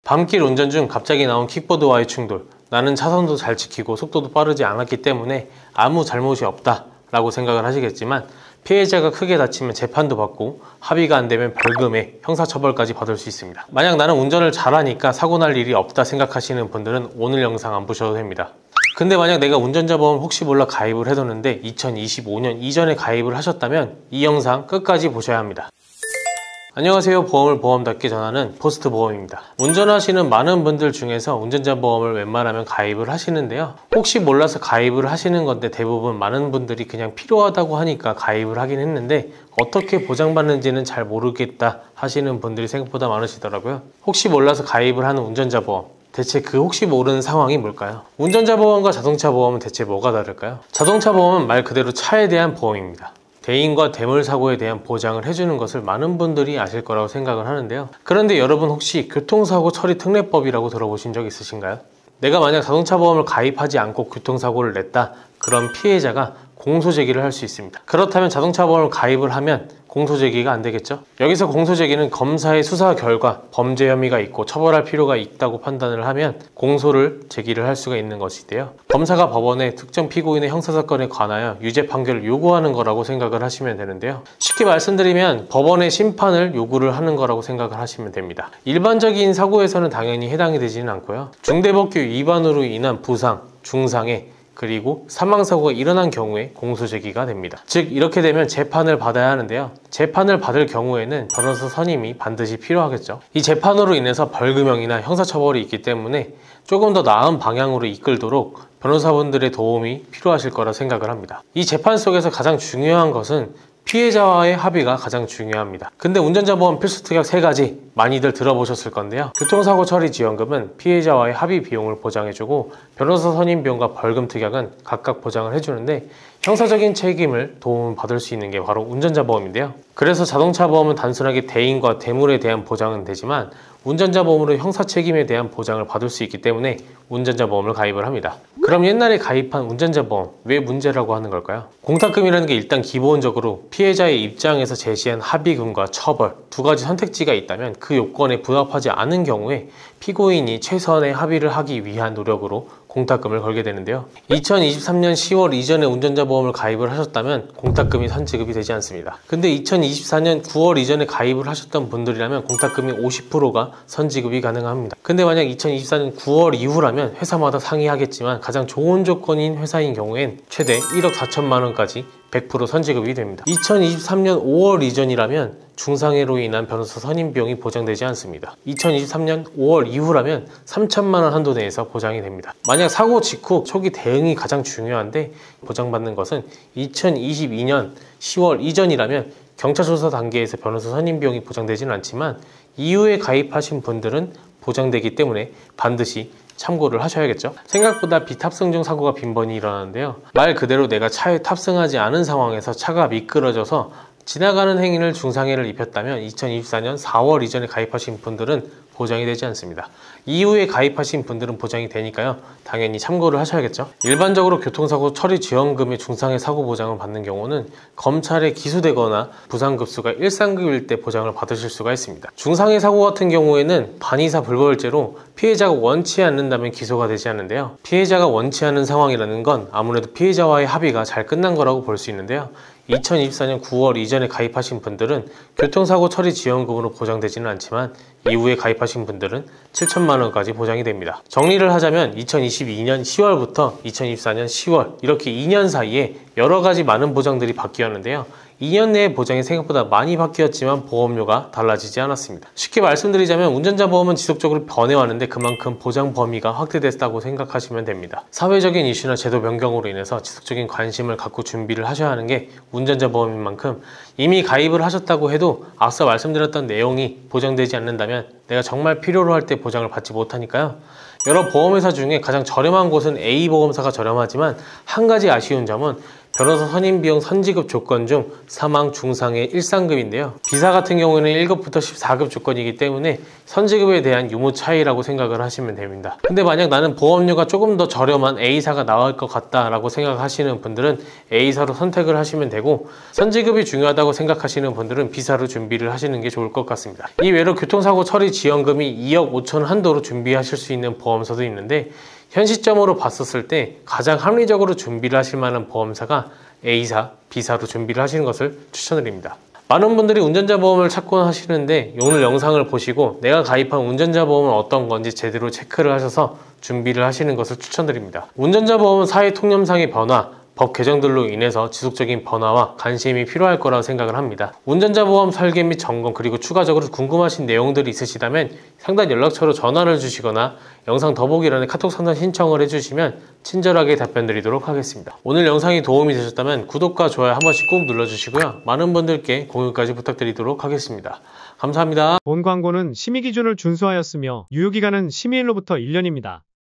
밤길 운전 중 갑자기 나온 킥보드와의 충돌. 나는 차선도 잘 지키고 속도도 빠르지 않았기 때문에 아무 잘못이 없다 라고 생각을 하시겠지만, 피해자가 크게 다치면 재판도 받고 합의가 안 되면 벌금에 형사처벌까지 받을 수 있습니다. 만약 나는 운전을 잘하니까 사고 날 일이 없다 생각하시는 분들은 오늘 영상 안 보셔도 됩니다. 근데 만약 내가 운전자 보험 혹시 몰라 가입을 해뒀는데 2025년 이전에 가입을 하셨다면 이 영상 끝까지 보셔야 합니다. 안녕하세요. 보험을 보험답게 전하는 포스트 보험입니다. 운전하시는 많은 분들 중에서 운전자 보험을 웬만하면 가입을 하시는데요, 혹시 몰라서 가입을 하시는 건데 대부분 많은 분들이 그냥 필요하다고 하니까 가입을 하긴 했는데 어떻게 보장받는지는 잘 모르겠다 하시는 분들이 생각보다 많으시더라고요. 혹시 몰라서 가입을 하는 운전자 보험, 대체 그 혹시 모르는 상황이 뭘까요? 운전자 보험과 자동차 보험은 대체 뭐가 다를까요? 자동차 보험은 말 그대로 차에 대한 보험입니다. 대인과 대물 사고에 대한 보장을 해주는 것을 많은 분들이 아실 거라고 생각을 하는데요. 그런데 여러분 혹시 교통사고 처리 특례법이라고 들어보신 적 있으신가요? 내가 만약 자동차 보험을 가입하지 않고 교통사고를 냈다, 그런 피해자가 공소제기를 할 수 있습니다. 그렇다면 자동차 보험을 가입을 하면 공소제기가 안 되겠죠? 여기서 공소제기는 검사의 수사 결과 범죄 혐의가 있고 처벌할 필요가 있다고 판단을 하면 공소를 제기를 할 수가 있는 것인데요, 검사가 법원에 특정 피고인의 형사사건에 관하여 유죄 판결을 요구하는 거라고 생각을 하시면 되는데요, 쉽게 말씀드리면 법원의 심판을 요구를 하는 거라고 생각을 하시면 됩니다. 일반적인 사고에서는 당연히 해당이 되지는 않고요, 중대법규 위반으로 인한 부상, 중상해, 그리고 사망사고가 일어난 경우에 공소제기가 됩니다. 즉 이렇게 되면 재판을 받아야 하는데요, 재판을 받을 경우에는 변호사 선임이 반드시 필요하겠죠. 이 재판으로 인해서 벌금형이나 형사처벌이 있기 때문에 조금 더 나은 방향으로 이끌도록 변호사분들의 도움이 필요하실 거라 생각을 합니다. 이 재판 속에서 가장 중요한 것은 피해자와의 합의가 가장 중요합니다. 근데 운전자 보험 필수 특약 3가지 많이들 들어보셨을 건데요, 교통사고 처리 지원금은 피해자와의 합의 비용을 보장해주고, 변호사 선임 비용과 벌금 특약은 각각 보장을 해주는데, 형사적인 책임을 도움을 받을 수 있는 게 바로 운전자 보험인데요, 그래서 자동차 보험은 단순하게 대인과 대물에 대한 보장은 되지만 운전자 보험으로 형사 책임에 대한 보장을 받을 수 있기 때문에 운전자 보험을 가입을 합니다. 그럼 옛날에 가입한 운전자 보험 왜 문제라고 하는 걸까요? 공탁금이라는 게 일단 기본적으로 피해자의 입장에서 제시한 합의금과 처벌 2가지 선택지가 있다면 그 요건에 부합하지 않은 경우에 피고인이 최선의 합의를 하기 위한 노력으로 공탁금을 걸게 되는데요, 2023년 10월 이전에 운전자 보험을 가입을 하셨다면 공탁금이 선지급이 되지 않습니다. 근데 2024년 9월 이전에 가입을 하셨던 분들이라면 공탁금이 50%가 선지급이 가능합니다. 근데 만약 2024년 9월 이후라면 회사마다 상이하겠지만 가장 좋은 조건인 회사인 경우엔 최대 1억 4천만 원까지 100% 선지급이 됩니다. 2023년 5월 이전이라면 중상해로 인한 변호사 선임 비용이 보장되지 않습니다. 2023년 5월 이후라면 3천만 원 한도 내에서 보장이 됩니다. 만약 사고 직후 초기 대응이 가장 중요한데 보장받는 것은 2022년 10월 이전이라면 경찰 조사 단계에서 변호사 선임 비용이 보장되지는 않지만 이후에 가입하신 분들은 보장되기 때문에 반드시 참고를 하셔야겠죠. 생각보다 비탑승 중 사고가 빈번히 일어나는데요, 말 그대로 내가 차에 탑승하지 않은 상황에서 차가 미끄러져서 지나가는 행인을 중상해를 입혔다면 2024년 4월 이전에 가입하신 분들은 보장이 되지 않습니다. 이후에 가입하신 분들은 보장이 되니까요, 당연히 참고를 하셔야겠죠. 일반적으로 교통사고 처리 지원금의 중상해 사고 보장을 받는 경우는 검찰에 기소되거나 부상급수가 1상급일 때 보장을 받으실 수가 있습니다. 중상해 사고 같은 경우에는 반의사 불벌죄로 피해자가 원치 않는다면 기소가 되지 않는데요, 피해자가 원치 않은 상황이라는 건 아무래도 피해자와의 합의가 잘 끝난 거라고 볼 수 있는데요, 2024년 9월 이전에 가입하신 분들은 교통사고 처리 지원금으로 보장되지는 않지만 이후에 가입하신 분들은 7천만 원까지 보장이 됩니다. 정리를 하자면 2022년 10월부터 2024년 10월 이렇게 2년 사이에 여러 가지 많은 보장들이 바뀌었는데요, 2년 내에 보장이 생각보다 많이 바뀌었지만 보험료가 달라지지 않았습니다. 쉽게 말씀드리자면 운전자 보험은 지속적으로 변해왔는데 그만큼 보장 범위가 확대됐다고 생각하시면 됩니다. 사회적인 이슈나 제도 변경으로 인해서 지속적인 관심을 갖고 준비를 하셔야 하는 게 운전자 보험인 만큼, 이미 가입을 하셨다고 해도 앞서 말씀드렸던 내용이 보장되지 않는다면 내가 정말 필요로 할 때 보장을 받지 못하니까요, 여러 보험회사 중에 가장 저렴한 곳은 A보험사가 저렴하지만 한 가지 아쉬운 점은 변호사 선임 비용 선지급 조건 중 사망, 중상의 1상급인데요. 비사 같은 경우에는 1급부터 14급 조건이기 때문에 선지급에 대한 유무 차이라고 생각을 하시면 됩니다. 근데 만약 나는 보험료가 조금 더 저렴한 A사가 나을 것 같다 라고 생각하시는 분들은 A사로 선택을 하시면 되고, 선지급이 중요하다고 생각하시는 분들은 B사로 준비를 하시는 게 좋을 것 같습니다. 이외로 교통사고 처리 지원금이 2억 5천 한도로 준비하실 수 있는 보험사도 있는데, 현 시점으로 봤었을 때 가장 합리적으로 준비를 하실 만한 보험사가 A사, B사로 준비를 하시는 것을 추천드립니다. 많은 분들이 운전자 보험을 찾곤 하시는데, 오늘 영상을 보시고 내가 가입한 운전자 보험은 어떤 건지 제대로 체크를 하셔서 준비를 하시는 것을 추천드립니다. 운전자 보험은 사회 통념상의 변화, 법 개정들로 인해서 지속적인 변화와 관심이 필요할 거라고 생각을 합니다. 운전자 보험 설계 및 점검, 그리고 추가적으로 궁금하신 내용들이 있으시다면 상단 연락처로 전화를 주시거나 영상 더보기란에 카톡 상담 신청을 해주시면 친절하게 답변 드리도록 하겠습니다. 오늘 영상이 도움이 되셨다면 구독과 좋아요 한 번씩 꼭 눌러주시고요. 많은 분들께 공유까지 부탁드리도록 하겠습니다. 감사합니다. 본 광고는 심의 기준을 준수하였으며 유효기간은 심의일로부터 1년입니다.